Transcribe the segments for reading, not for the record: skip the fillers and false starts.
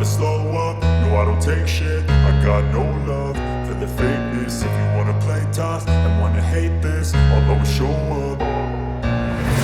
slow up, no I don't take shit. I got no love for the fakeness. If you wanna play tough and wanna hate this, I'll always show up.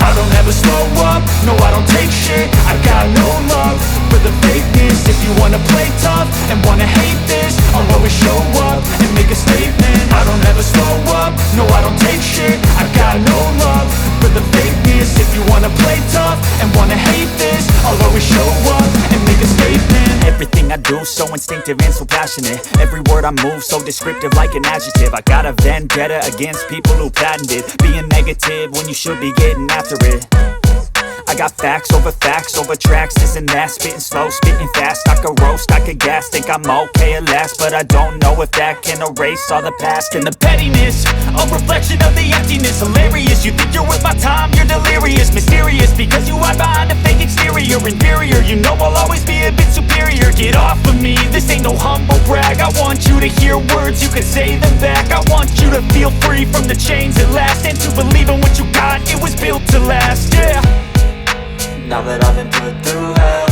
I don't ever slow up, no I don't take shit. I got no love for the fakeness. If you wanna play tough and wanna hate this, I'll always show up and make a statement. I don't ever slow up, no I don't take shit. I got no love for the fakeness. If you wanna play tough and wanna hate this, I'll always show up and make a statement. Everything I do so instinctive and so passionate. Every word I move so descriptive like an adjective. I got a vendetta against people who patented being negative when you should be getting after it. I got facts over tracks, this and that. Spitting slow, spitting fast, I could roast, I could gas. Think I'm okay at last, but I don't know if that can erase all the past. And the pettiness, a reflection of the emptiness. Hilarious, you think you're worth my time, you're delirious. Mysterious, because you hide behind a fake exterior. Inferior, you know I'll always be a bit superior. Get off of me, this ain't no humble brag. I want you to hear words, you can say them back. I want you to feel free from the chains at last, and to believe in what you got, it was built to last, yeah. Now that I've been put through hell,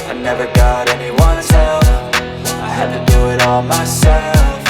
I never got anyone's help. I had to do it all myself.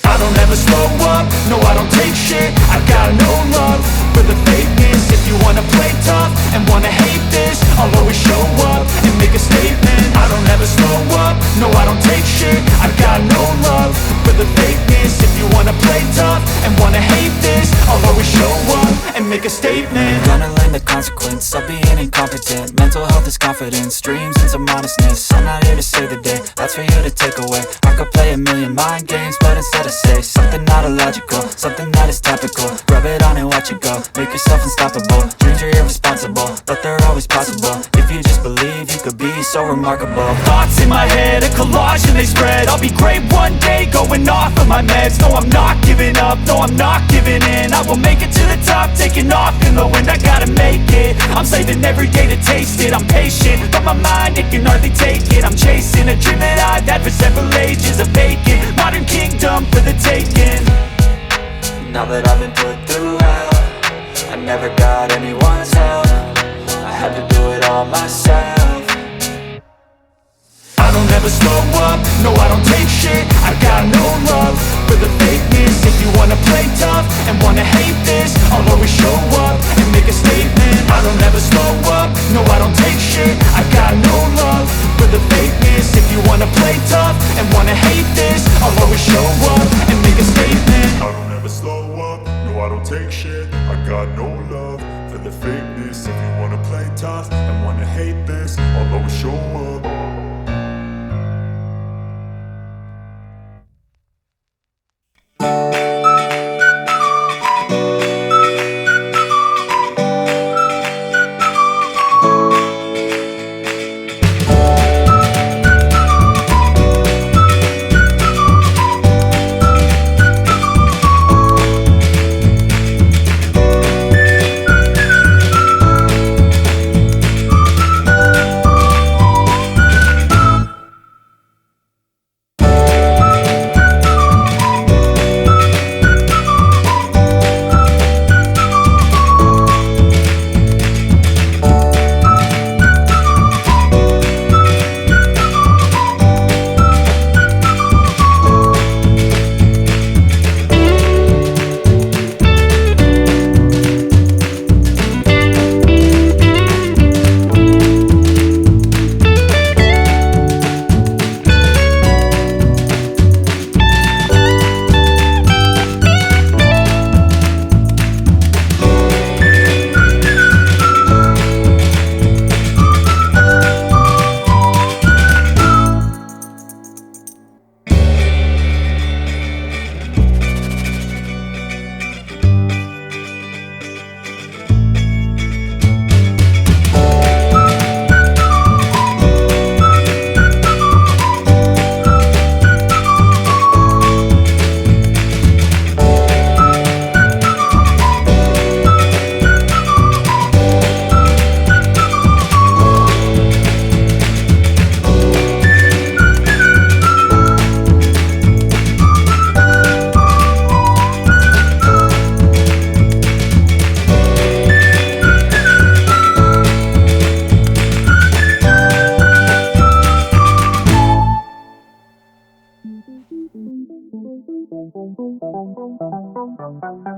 I don't ever slow up, no I don't take shit. I got no love for the fakeness. If you wanna play tough and wanna hate this, I'll always show up and make a statement. I don't ever slow up, no I don't take shit. I got no love for the fakeness. If you wanna play tough and wanna hate this, I'll always show up and make a statement. Gonna learn the consequence of being incompetent. Mental health is confidence, dreams and some honestness. I'm not here to save the day, that's for you to take away. I could play a million mind games, but instead I say something not illogical, something that is topical. Rub it on and watch it go, make yourself unstoppable. Dreams are irresponsible, but they're always possible. If you just believe, you could be so remarkable. Thoughts in my head, a collage and they spread. I'll be great one day, going off of my meds. No, I'm not giving up, no, I'm not giving in. I will make it to the top, taking off in the wind. I gotta make it, I'm saving every day to taste it. I'm patient, but my mind, it can hardly take it. I'm chasing a dream that I've had for several ages. A vacant, modern kingdom for the taking. Now that I've been put through hell, I never got anyone's help. I had to do it all myself. I don't ever slow up, no I don't take shit. I got no love for the fakeness. If you wanna play tough and wanna hate this, I'll always show up and make a statement. I don't ever slow up, no I don't take shit. I got no love for the fakeness. If you wanna play tough and wanna hate this, I'll always show up and make a statement. I don't ever slow up, no I don't take shit. I got no love for the fakeness. If you wanna play tough and wanna hate this, I'll always show up. Bye.